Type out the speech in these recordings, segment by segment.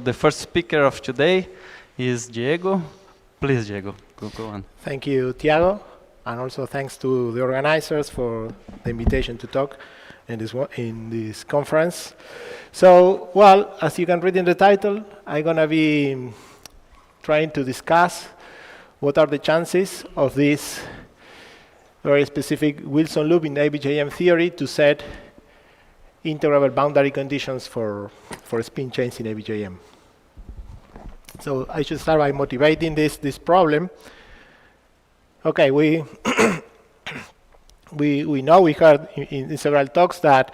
The first speaker of today is Diego. Please, Diego, go on. Thank you, Tiago, and also thanks to the organizers for the invitation to talk in this conference. So, well, as you can read in the title, I'm going to be trying to discuss what are the chances of this very specific Wilson loop in ABJM theory to set integrable boundary conditions for spin chains in ABJM. So I should start by motivating this problem. Okay, we know, we heard in several talks that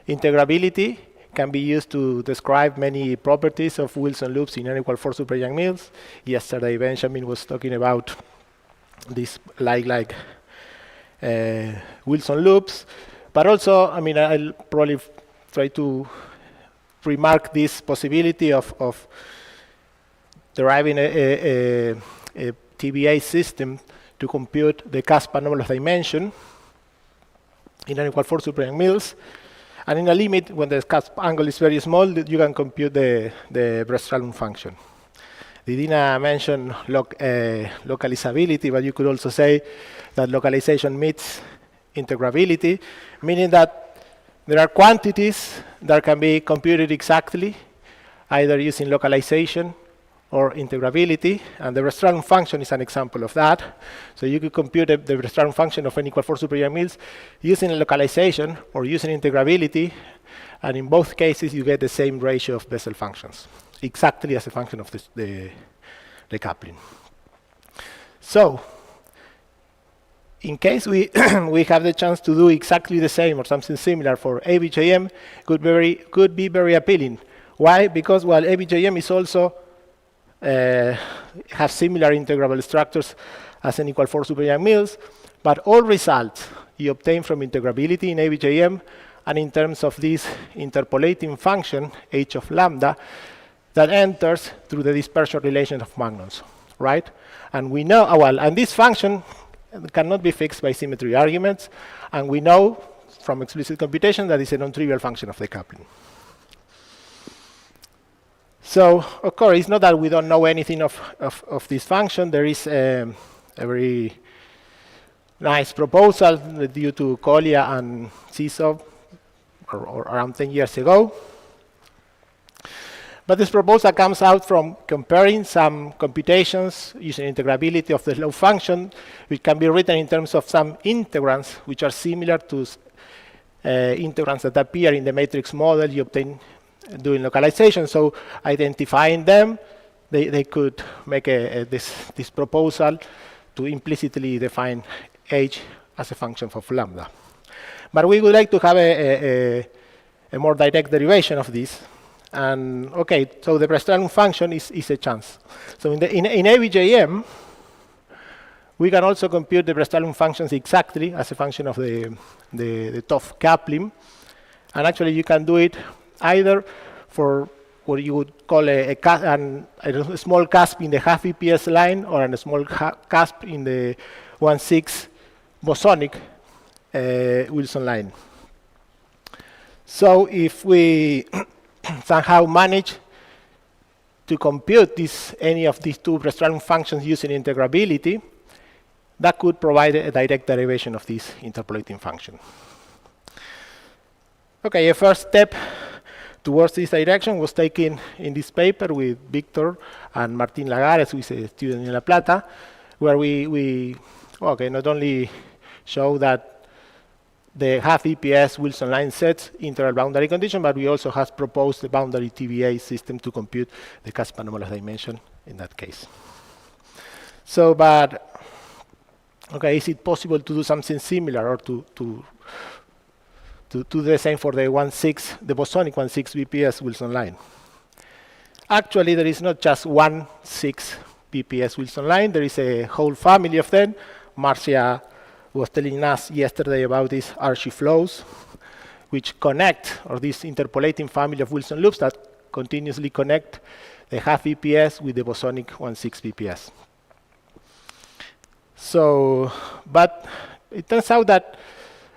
integrability can be used to describe many properties of Wilson loops in n=4 super-Young mills. Yesterday, Benjamin was talking about this like Wilson loops. But also, I mean, I'll probably try to remark this possibility of deriving a TBA system to compute the cusp anomalous dimension in n=4 super-Young mills. And in a limit, when the cusp angle is very small, you can compute the Bressralum function. Didina mentioned localizability, but you could also say that localization meets integrability, meaning that there are quantities that can be computed exactly, either using localization or integrability, and the Bressralum function is an example of that. So you could compute the Bressralum function of n=4 super-Young mills using localization or using integrability, and in both cases you get the same ratio of Bessel functions, exactly as a function of the coupling. So, in case we we have the chance to do exactly the same or something similar for ABJM, could be very appealing. Why? Because while ABJM is also have similar integrable structures as n=4 super-Young mills, but all results you obtain from integrability in ABJM and in terms of this interpolating function h of lambda that enters through the dispersion relation of magnons, right? And we know, and this function cannot be fixed by symmetry arguments, and we know from explicit computation that it's a non-trivial function of the coupling. So, of course, it's not that we don't know anything of this function. There is a very nice proposal due to Correa and Ciso or around 10 years ago. But this proposal comes out from comparing some computations using integrability of the slope function, which can be written in terms of some integrands, which are similar to integrands that appear in the matrix model you obtain doing localization. So identifying them, they could make this proposal to implicitly define h as a function of lambda. But we would like to have a more direct derivation of this. And okay, so the Bressralum function is a chance. So in ABJM, we can also compute the Bressralum functions exactly as a function of the Toff coupling. And actually, you can do it either for what you would call a small cusp in the half BPS line or a small cusp in the 1/6 bosonic Wilson line. So if we somehow manage to compute any of these two Bressralum functions using integrability, that could provide a direct derivation of this interpolating function. Okay, a first step towards this direction was taken in this paper with Victor and Martin Lagares, who is a student in La Plata, where we not only show that the half BPS Wilson line sets integral boundary condition, but we also have proposed the boundary TBA system to compute the cusp anomalous dimension in that case. So, but, okay, is it possible to do something similar or to do the same for the bosonic 1/6 BPS Wilson line? Actually, there is not just 1/6 BPS Wilson line. There is a whole family of them. Marcia was telling us yesterday about these Archie flows, which connect, or this interpolating family of Wilson loops that continuously connect the half BPS with the bosonic 1/6 BPS. So, but it turns out that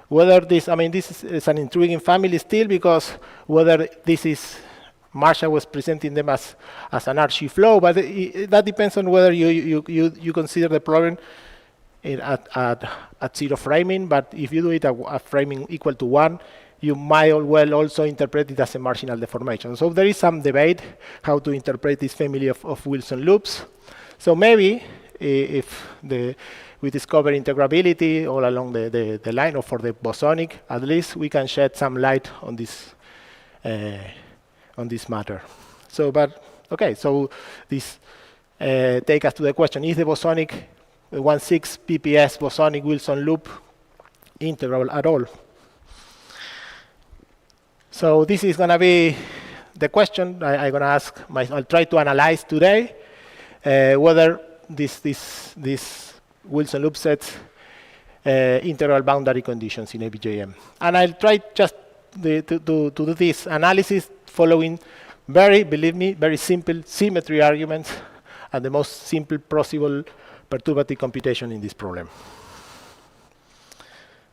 whether this, I mean, this is an intriguing family still, because whether this is Marcia was presenting them as an Archie flow, but that depends on whether you consider the problem at zero framing. But if you do it at framing equal to 1, you might well also interpret it as a marginal deformation. So there is some debate how to interpret this family of Wilson loops. So maybe if we discover integrability all along the line, or for the bosonic, at least we can shed some light on this matter. So, but okay, so this take us to the question: is the bosonic 1,6 BPS bosonic Wilson loop integrable at all? So this is going to be the question I'm going to ask. I'll try to analyze today whether this Wilson loop sets integral boundary conditions in ABJM. And I'll try just to do this analysis following believe me, very simple symmetry arguments and the most simple possible perturbative computation in this problem.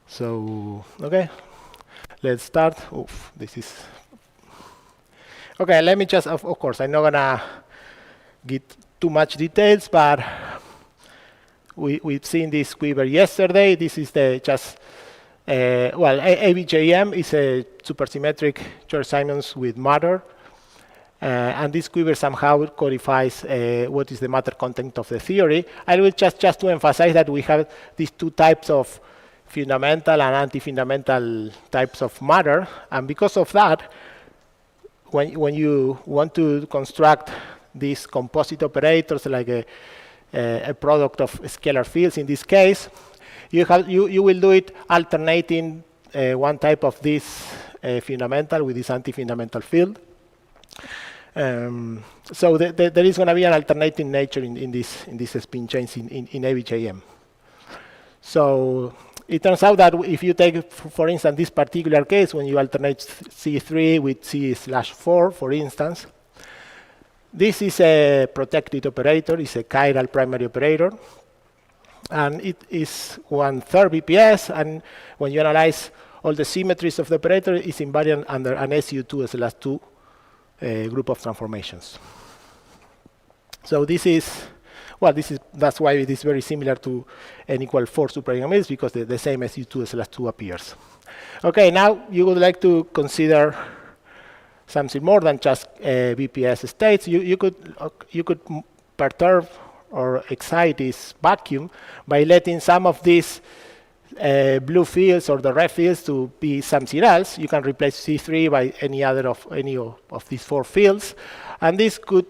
So, okay, let's start. Oof, this is okay. Let me just, of course, I'm not gonna get too much details, but we've seen this quiver yesterday. This is the well, ABJM is a supersymmetric Chern-Simons with matter. And this quiver somehow codifies what is the matter content of the theory. I will just to emphasize that we have these two types of fundamental and anti-fundamental types of matter. And because of that, when you want to construct these composite operators like a product of scalar fields in this case, you will do it alternating one type of this fundamental with this anti-fundamental field. So there is going to be an alternating nature in this spin chains in ABJM. So it turns out that if you take, for instance, this particular case, when you alternate C3 with C/4, for instance, this is a protected operator. It's a chiral primary operator. And it is 1/3 BPS. And when you analyze all the symmetries of the operator, it's invariant under an SU2/2 group of transformations. So this is, well, that's why it is very similar to n=4 supereigenmails, because the same SU2/2 appears. Okay, now you would like to consider something more than just BPS states. You could perturb or excite this vacuum by letting some of these blue fields or the red fields to be something else. You can replace C3 by any of these 4 fields, and this could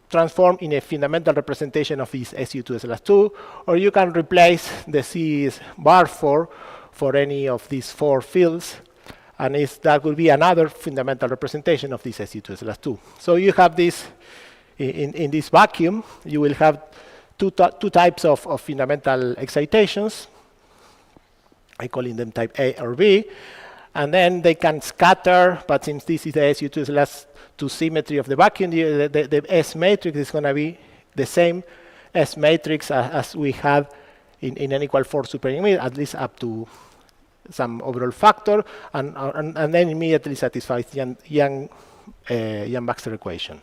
transform in a fundamental representation of this SU2/2, or you can replace the C bar for any of these 4 fields, and that will be another fundamental representation of this SU2/2. So you have this in this vacuum. You will have two types of fundamental excitations. I call them type A or B, and then they can scatter. But since this is the SU2/2 symmetry of the vacuum, the S matrix is going to be the same S matrix as we have in n=4 supereigenmail, at least up to some overall factor, and then immediately satisfies Yang-Baxter equation.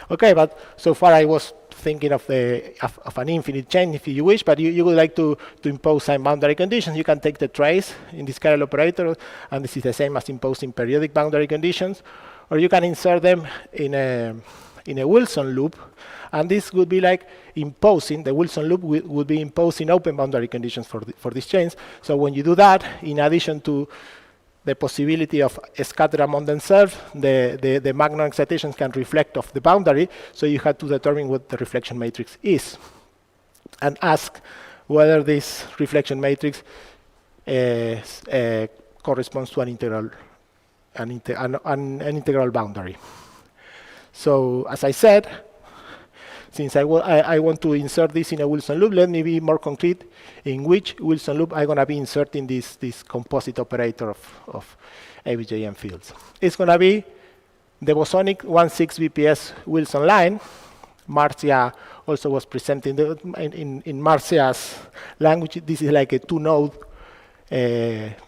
Okay, but so far I was thinking of an infinite chain, if you wish, but you would like to impose some boundary conditions. You can take the trace in this chiral operator, and this is the same as imposing periodic boundary conditions, or you can insert them in a Wilson loop, and this would be like imposing, the Wilson loop would be imposing open boundary conditions for these chains. So when you do that, in addition to the possibility of a scatter among themselves, the Magnum excitations can reflect off the boundary, so you have to determine what the reflection matrix is, and ask whether this reflection matrix corresponds to an integral boundary. So as I said, since I want to insert this in a Wilson loop, let me be more concrete in which Wilson loop I'm going to be inserting this composite operator of ABJM fields. It's going to be the bosonic 1,6 BPS Wilson line. Marcia also was presenting in Marcia's language. This is like a 2-node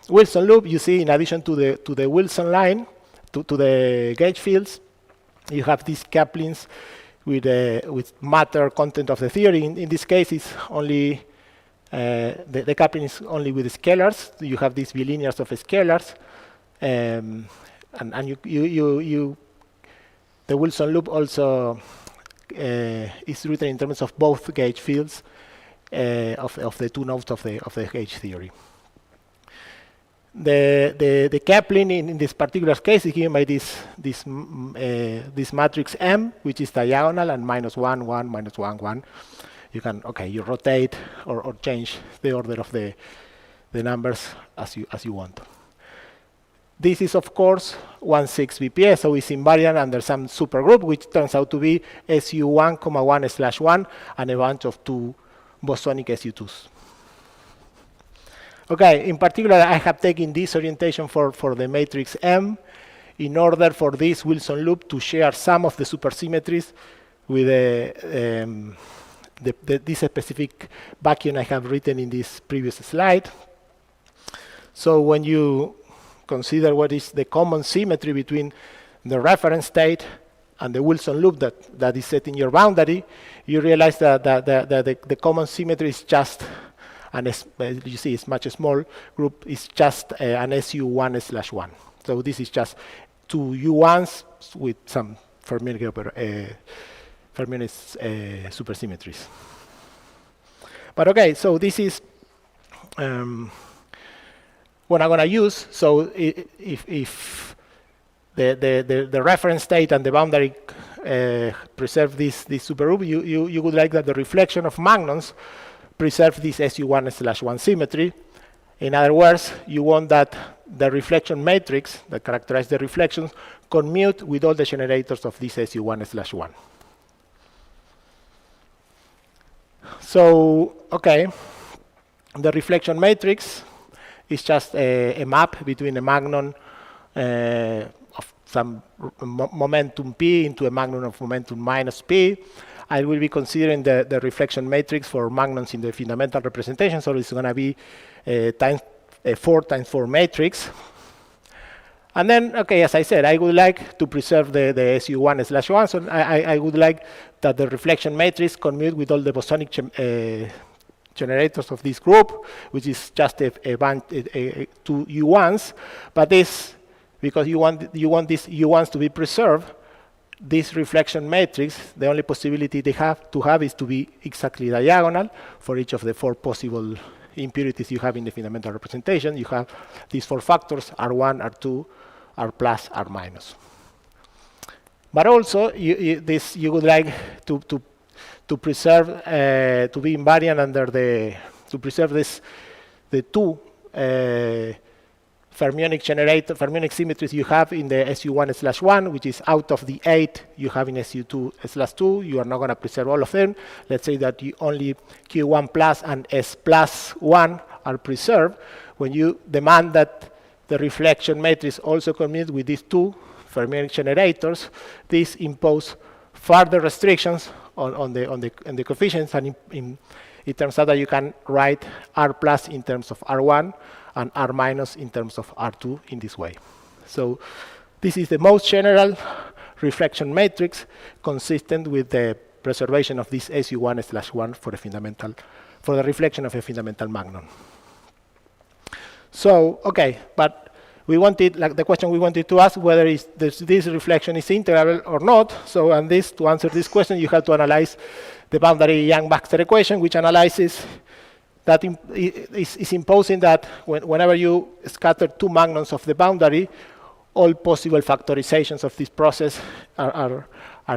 Wilson loop. You see, in addition to the Wilson line, to the gauge fields, you have these couplings with matter content of the theory. In this case, it's only the coupling is only with scalars. You have these bilinears of scalars, and the Wilson loop also is written in terms of both gauge fields of the two nodes of the gauge theory. The coupling in this particular case is given by this matrix M, which is diagonal, and -1, 1, -1, 1. You can you rotate or change the order of the numbers as you want. This is of course 1,6 BPS, so it's invariant under some supergroup, which turns out to be SU1,1/1 and a bunch of 2 bosonic SU2s. Okay, in particular, I have taken this orientation for the matrix M in order for this Wilson loop to share some of the supersymmetries with this specific vacuum I have written in this previous slide. So when you consider what is the common symmetry between the reference state and the Wilson loop that is set in your boundary, you realize that the common symmetry is just, and you see it's much small group, is just an SU1/1. So this is just 2 U1s with some Fermionic supersymmetries. But okay, so this is what I'm going to use. So if the reference state and the boundary preserve this supergroup, you would like that the reflection of magnons preserve this SU1/1 symmetry. In other words, you want that the reflection matrix that characterizes the reflections commute with all the generators of this SU1/1. So, okay, the reflection matrix is just a map between a magnon of some momentum P into a magnon of momentum -P. I will be considering the reflection matrix for magnons in the fundamental representation, so it's going to be a 4x4 matrix. And then, okay, as I said, I would like to preserve the SU1/1, so I would like that the reflection matrix commute with all the bosonic generators of this group, which is just a two U1s. But this, because you want these U1s to be preserved, this reflection matrix, the only possibility they have is to be exactly diagonal for each of the 4 possible impurities you have in the fundamental representation. You have these 4 factors, R1, R2, R+, R-. But also, you would like to preserve, to be invariant under to preserve the 2 fermionic symmetries you have in the SU1/1, which is out of the 8 you have in SU2/2. You are not going to preserve all of them. Let's say that only Q1 plus and S plus 1 are preserved. When you demand that the reflection matrix also commute with these 2 fermionic generators, this impose further restrictions on the coefficients, and it turns out that you can write R plus in terms of R1 and R minus in terms of R2 in this way. So this is the most general reflection matrix consistent with the preservation of this SU1/1 for the reflection of a fundamental magnon. So, okay, but we wanted, like the question we wanted to ask whether this reflection is integrable or not. So, to answer this question, you have to analyze the boundary Yang-Baxter equation, which analyzes that is imposing that whenever you scatter 2 magnons of the boundary, all possible factorizations of this process are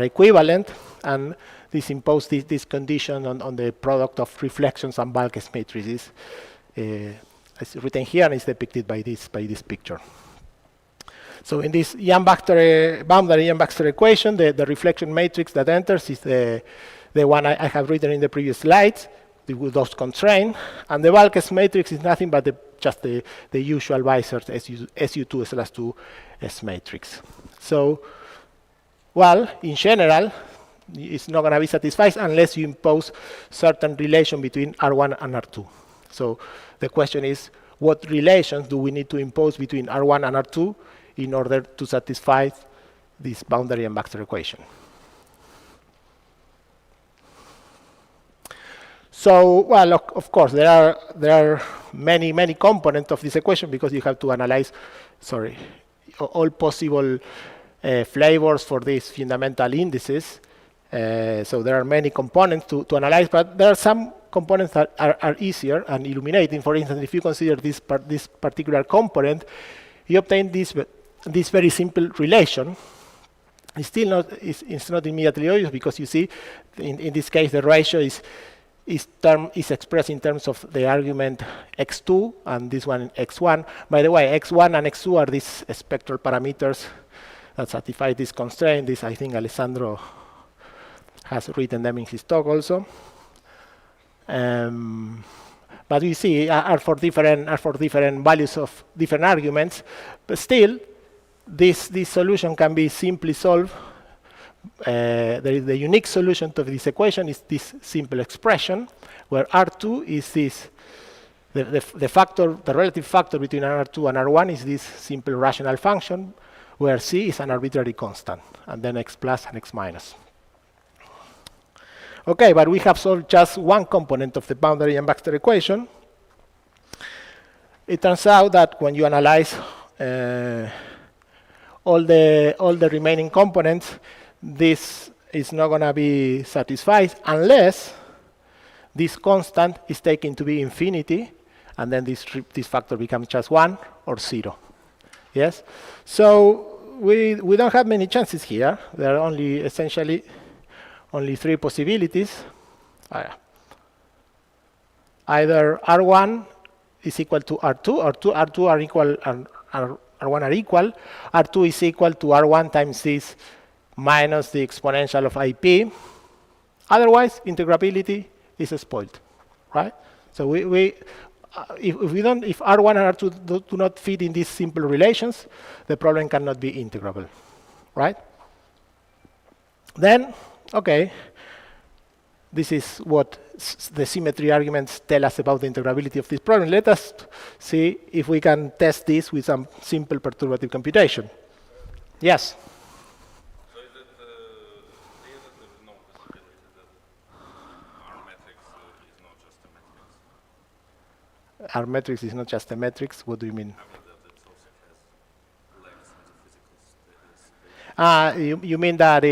equivalent, and this imposes this condition on the product of reflections and Balke's matrices. It's written here and is depicted by this picture. So in this boundary Yang-Baxter equation, the reflection matrix that enters is the one I have written in the previous slides with those constraints, and the Balke's matrix is nothing but just the usual Weisser's SU2/2 S matrix. So, well, in general, it's not going to be satisfied unless you impose certain relation between R1 and R2. So the question is, what relations do we need to impose between R1 and R2 in order to satisfy this boundary and Baxter equation. So, well, of course, there are many components of this equation because you have to analyze, all possible flavors for these fundamental indices. So there are many components to analyze, but there are some components that are easier and illuminating. For instance, if you consider this particular component, you obtain this very simple relation. It's not immediately obvious because you see, in this case, the ratio is expressed in terms of the argument x2 and this one x1. By the way, x1 and x2 are these spectral parameters that satisfy this constraint. This, I think, Alessandro has written them in his talk also. But you see, are for different values of different arguments. But still, this solution can be simply solved. The unique solution to this equation is this simple expression, where R2 is this, the relative factor between R2 and R1 is this simple rational function, where C is an arbitrary constant, and then x plus and x minus. Okay, but we have solved just one component of the boundary and Baxter equation. It turns out that when you analyze all the remaining components, this is not going to be satisfied unless this constant is taken to be infinity, and then this factor becomes just 1 or 0. Yes? So we don't have many chances here. There are essentially only 3 possibilities. Either R1 is equal to R2, or R2 are equal and R1 are equal. R2 is equal to R1 times this minus the exponential of IP. Otherwise, integrability is spoiled, right? So if R1 and R2 do not fit in these simple relations, the problem cannot be integrable, right? Then, okay, this is what the symmetry arguments tell us about the integrability of this problem. Let us see if we can test this with some simple perturbative computation. Yes? So is it clear that there is no possibility that our matrix is not just a matrix? Our matrix is not just a matrix. What do you mean? I mean that it also has length metaphysical space. You mean that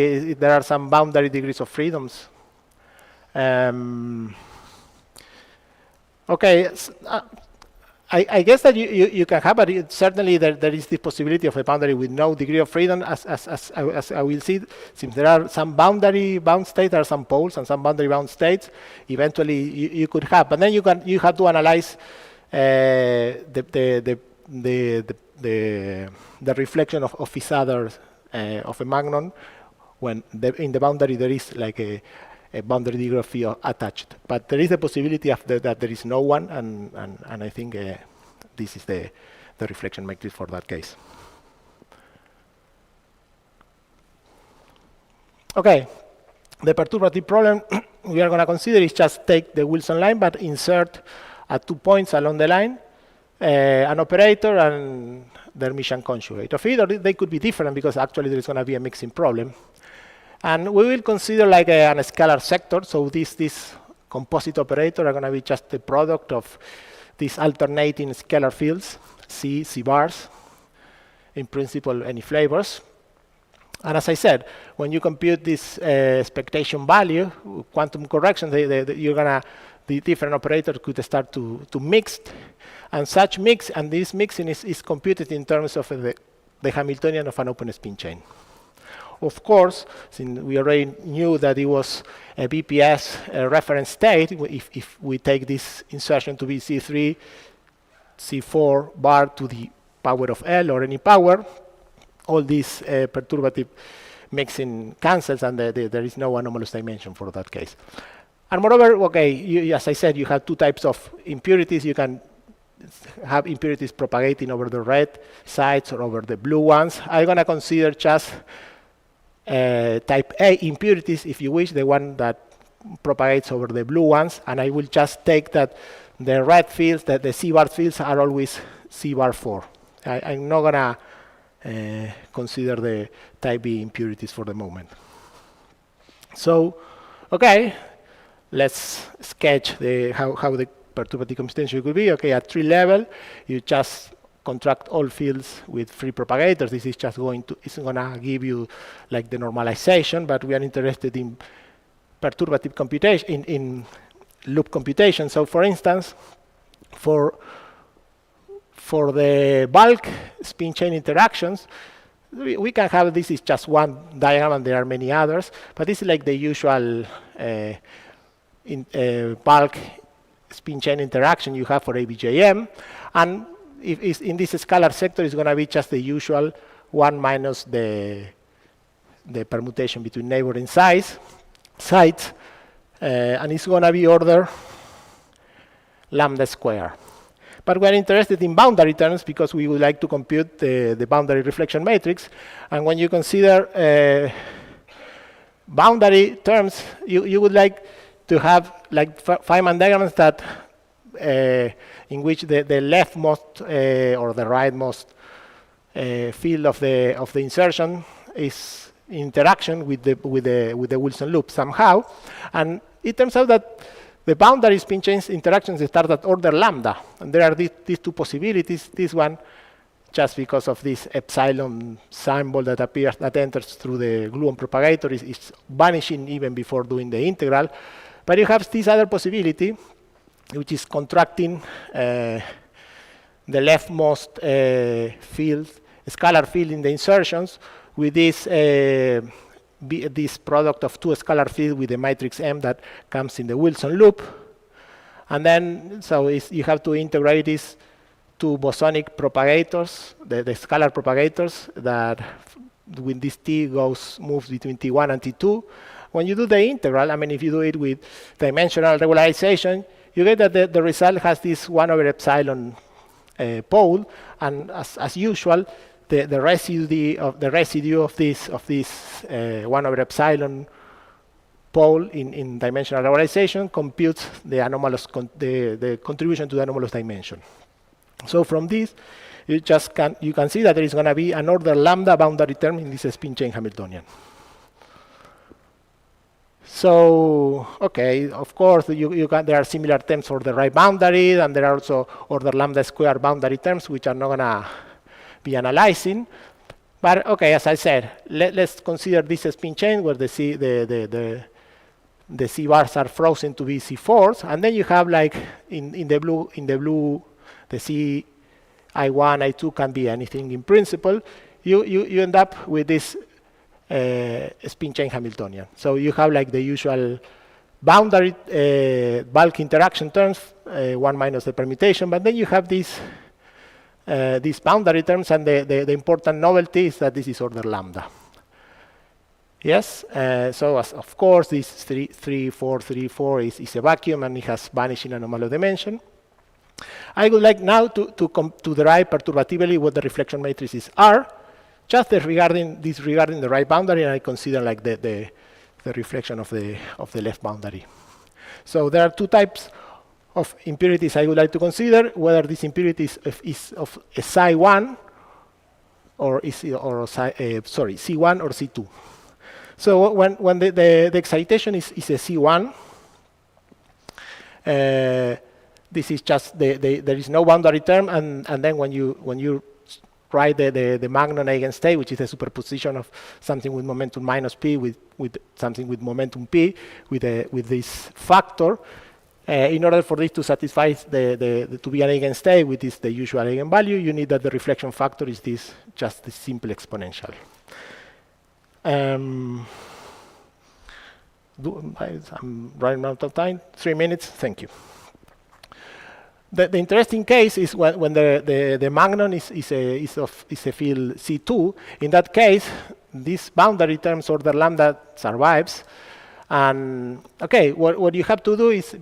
there are some boundary degrees of freedoms? Okay, I guess that you can have, but certainly there is the possibility of a boundary with no degree of freedom, as I will see. Since there are some boundary bound states, there are some poles and some boundary bound states. Eventually, you could have, but then you have to analyze the reflection of each other of a magnon when in the boundary there is like a boundary degree of phi attached. But there is a possibility of that there is no one, and I think this is the reflection matrix for that case. Okay, the perturbative problem we are going to consider is just take the Wilson line, but insert at 2 points along the line an operator and the Hermitian conjugate of it, or they could be different because actually there is going to be a mixing problem. And we will consider like a scalar sector. So this composite operator are going to be just the product of these alternating scalar fields, C bars, in principle any flavors. And as I said, when you compute this expectation value, quantum correction, the different operators could start to mix, and such mix, and this mixing is computed in terms of the Hamiltonian of an open spin chain. Of course, since we already knew that it was a BPS reference state, if we take this insertion to be C3, C4 bar to the power of L or any power, all these perturbative mixing cancels, and there is no anomalous dimension for that case. And moreover, okay, as I said, you have 2 types of impurities. You can have impurities propagating over the red sides or over the blue ones. I'm going to consider just type A impurities, if you wish, the one that propagates over the blue ones, and I will just take that the red fields, that the C bar fields are always C bar 4. I'm not going to consider the type B impurities for the moment. So, okay, let's sketch how the perturbative computation could be. Okay, at tree level, you just contract all fields with free propagators. This is just it's gonna give you like the normalization, but we are interested in perturbative computation, in loop computation. So for instance, for the bulk spin chain interactions, we can have, this is just one diagram and there are many others, but this is like the usual bulk spin chain interaction you have for ABJM. And if it's in this scalar sector, it's going to be just the usual 1 minus the permutation between neighboring sites, and it's going to be order lambda square. But we're interested in boundary terms because we would like to compute the boundary reflection matrix. And when you consider boundary terms, you would like to have like Feynman diagrams that in which the leftmost or the rightmost field of the insertion is in interaction with the Wilson loop somehow. And it turns out that the boundary spin chains interactions start at order lambda, and there are these two possibilities. This one, just because of this epsilon symbol that appears, that enters through the gluon propagator, is vanishing even before doing the integral. But you have this other possibility, which is contracting the leftmost field, scalar field in the insertions, with this product of two scalar fields with the matrix M that comes in the Wilson loop. And then, so you have to integrate these two bosonic propagators, the scalar propagators, that when this T moves between T1 and T2. When you do the integral, I mean, if you do it with dimensional regularization, you get that the result has this 1 over epsilon pole, and as usual, the residue of this 1 over epsilon pole in dimensional regularization computes the anomalous the contribution to the anomalous dimension. So from this, you can see that there is going to be an order lambda boundary term in this spin chain Hamiltonian. So, okay, of course, there are similar terms for the right boundary, and there are also order lambda square boundary terms, which are not going to be analyzing. But, okay, as I said, let's consider this spin chain where the C bars are frozen to be C4s, and then you have, like, in the blue, the C I1, I2 can be anything in principle. You end up with this spin chain Hamiltonian. So you have like the usual boundary bulk interaction terms, 1 minus the permutation, but then you have these boundary terms, and the important novelty is that this is order lambda. Yes, so of course this 3, 4, 3, 4 is a vacuum, and it has vanishing anomalous dimension. I would like now to derive perturbatively what the reflection matrices are, just regarding the right boundary, and I consider like the reflection of the left boundary. So there are two types of impurities I would like to consider, whether this impurity is of a psi1 or C1 or C2. So when the excitation is a C1, this is just there is no boundary term, and then when you write the Magnon eigenstate, which is a superposition of something with momentum minus p with something with momentum p with this factor, in order for this to satisfy to be an eigenstate with the usual eigenvalue, you need that the reflection factor is just this simple exponential. I'm running out of time. 3 minutes. Thank you. The interesting case is when the Magnon is a field C2. In that case, this boundary terms order lambda survives. And okay, what you have to do is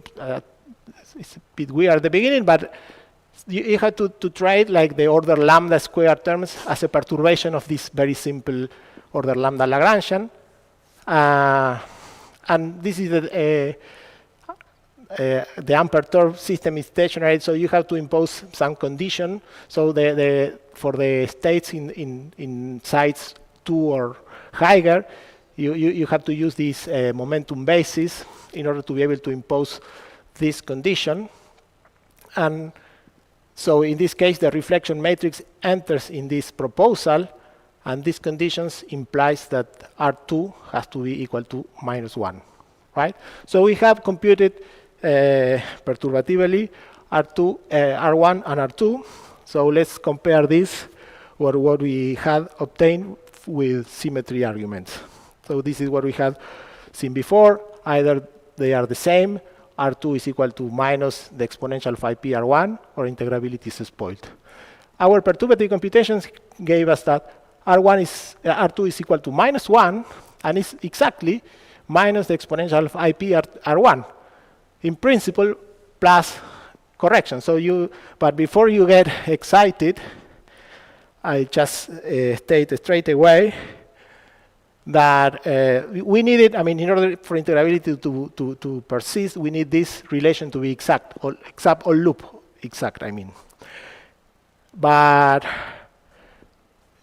it's a bit weird at the beginning, but you have to try like the order lambda square terms as a perturbation of this very simple order lambda Lagrangian. And this is the unperturbed system is stationary, so you have to impose some condition. So for the states in sites 2 or higher, you have to use this momentum basis in order to be able to impose this condition. And so in this case, the reflection matrix enters in this proposal, and these conditions implies that R2 has to be equal to -1, right? So we have computed perturbatively R2, R1 and R2. So let's compare this with what we had obtained with symmetry arguments. So this is what we had seen before. Either they are the same, R2 is equal to minus the exponential phi p R1, or integrability is spoiled. Our perturbative computations gave us that R2 is equal to -1, and it's exactly minus the exponential phi p R1. In principle, plus correction. So but before you get excited, I just state straight away that we needed, I mean, in order for integrability to persist, we need this relation to be exact, or loop exact, I mean. But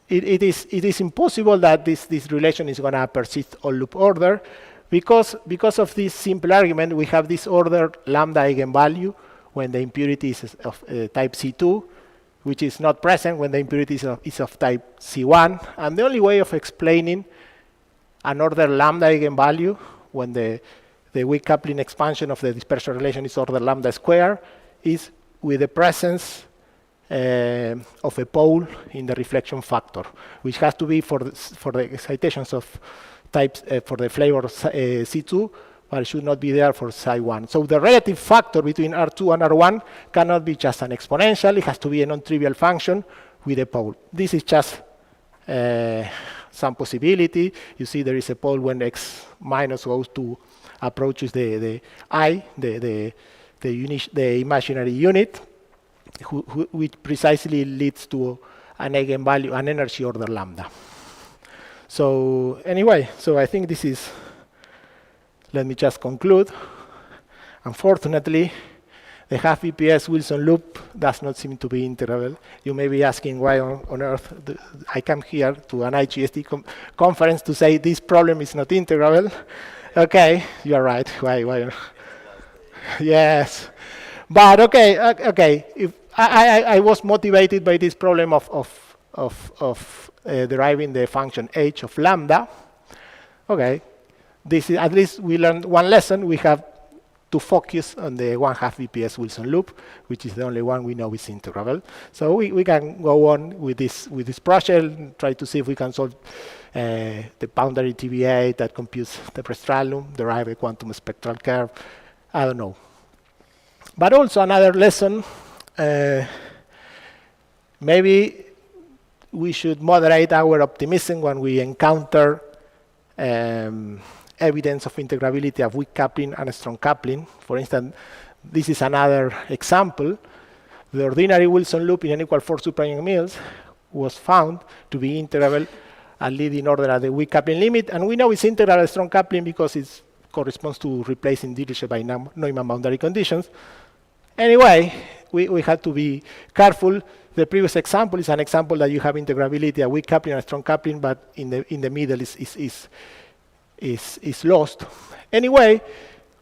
it is impossible that this relation is going to persist on loop order, because of this simple argument, we have this order lambda eigenvalue when the impurity is of type C2, which is not present when the impurity is of type C1. And the only way of explaining an order lambda eigenvalue when the weak coupling expansion of the dispersion relation is order lambda square is with the presence of a pole in the reflection factor, which has to be for the excitations of types for the flavor C2, but it should not be there for psi1. So the relative factor between R2 and R1 cannot be just an exponential. It has to be a non-trivial function with a pole. This is just some possibility. You see there is a pole when x minus goes to approaches the imaginary unit, which precisely leads to an eigenvalue, an energy order lambda. So anyway, so I think this is, let me just conclude. Unfortunately, the half BPS Wilson loop does not seem to be integrable. You may be asking why on earth I come here to an IGST conference to say this problem is not integrable. Okay, you're right. Why? Yes, but okay. If I was motivated by this problem of deriving the function h of lambda. Okay, this is, at least we learned one lesson. We have to focus on the 1/2 BPS Wilson loop, which is the only one we know is integrable. So we can go on with this project and try to see if we can solve the boundary TVA that computes the Prestralum, derive a quantum spectral curve. I don't know. But also another lesson, maybe we should moderate our optimism when we encounter evidence of integrability of weak coupling and strong coupling. For instance, this is another example. The ordinary Wilson loop in unequal force superunion mills was found to be integrable at leading order at the weak coupling limit, and we know it's integral at strong coupling because it corresponds to replacing Dirichlet by Neumann boundary conditions. Anyway, we had to be careful. The previous example is an example that you have integrability at weak coupling and strong coupling, but in the middle is lost. Anyway,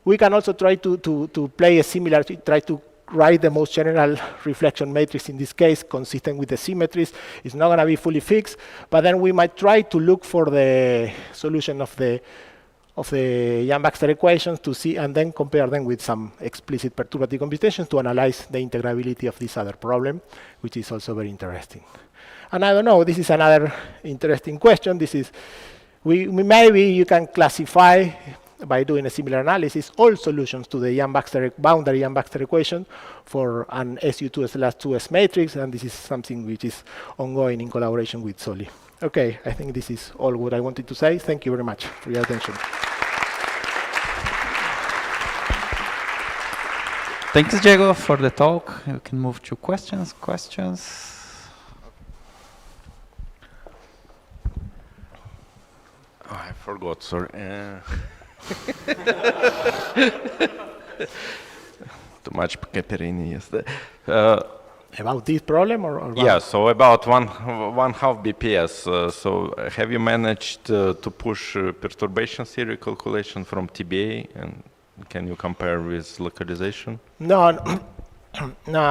we can also try to play a similar, try to write the most general reflection matrix in this case, consistent with the symmetries. It's not going to be fully fixed, but then we might try to look for the solution of the Yang-Baxter equations to see, and then compare them with some explicit perturbative computations to analyze the integrability of this other problem, which is also very interesting. And I don't know, this is another interesting question. This is, maybe you can classify, by doing a similar analysis, all solutions to the Yang-Baxter boundary Yang-Baxter equation for an SU2/2S matrix, and this is something which is ongoing in collaboration with Soli. Okay, I think this is all what I wanted to say. Thank you very much for your attention. Thanks, Diego, for the talk. You can move to questions. Oh, I forgot, sorry. much, Caperini. Yes. About this problem or about Yeah, so about one half BPS. So have you managed to push perturbation theory calculation from TBA, and can you compare with localization? No, no,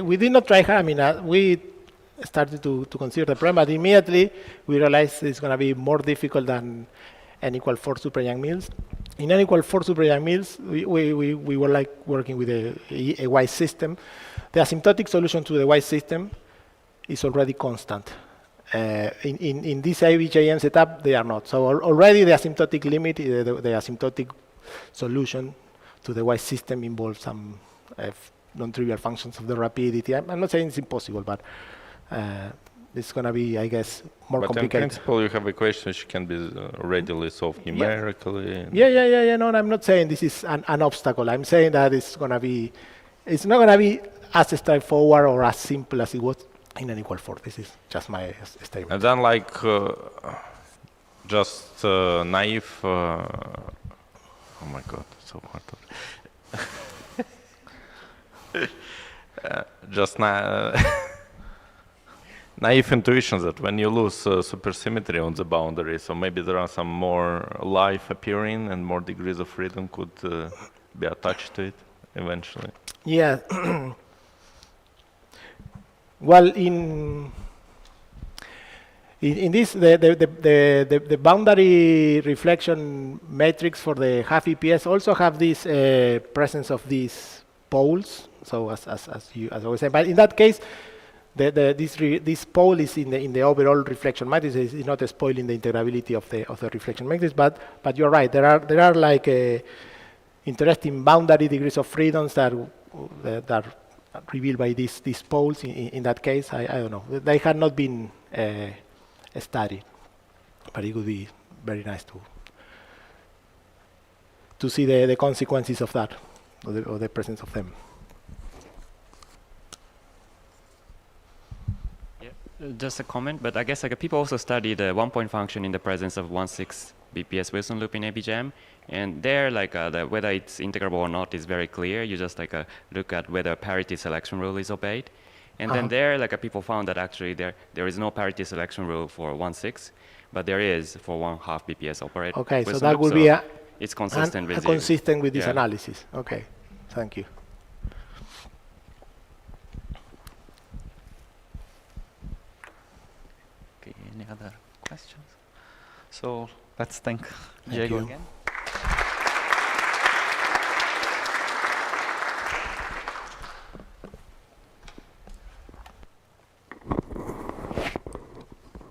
we did not try hard. I mean, we started to consider the problem, but immediately we realized it's going to be more difficult than n equal 4 super Young Mills. In n equal 4 super Young Mills, we were like working with a Y system. The asymptotic solution to the Y system is already constant. In this ABJM setup, they are not. So already the asymptotic limit, the asymptotic solution to the Y system involves some non-trivial functions of the rapidity. I'm not saying it's impossible, but it's going to be, I guess, more complicated. But in principle, you have equations which can be readily solved numerically. Yeah. No, I'm not saying this is an obstacle. I'm saying that it's not going to be as straightforward or as simple as it was in n equal 4. This is just my statement. And then like just naive, oh my God, so hard to just naive intuitions that when you lose supersymmetry on the boundary, so maybe there are some more life appearing and more degrees of freedom could be attached to it eventually. Yeah. Well, in this, the boundary reflection matrix for the half EPS also have this presence of these poles. So as I was saying, but in that case, this pole is in the overall reflection matrix. It's not spoiling the integrability of the reflection matrix. But you're right. There are like interesting boundary degrees of freedoms that are revealed by these poles. In that case, I don't know. They had not been studied, but it would be very nice to see the consequences of that, or the presence of them. Just a comment, but I guess like people also study the one-point function in the presence of 1/6 BPS Wilson loop in ABJM, and there like whether it's integrable or not is very clear. You just like look at whether parity selection rule is obeyed, and then there like people found that actually there is no parity selection rule for 1/6, but there is for 1/2 BPS operator. Okay, so Wilson that loop, would be it's consistent with consistent with this analysis. Okay, thank you. Okay, any other questions? So let's thank Diego again.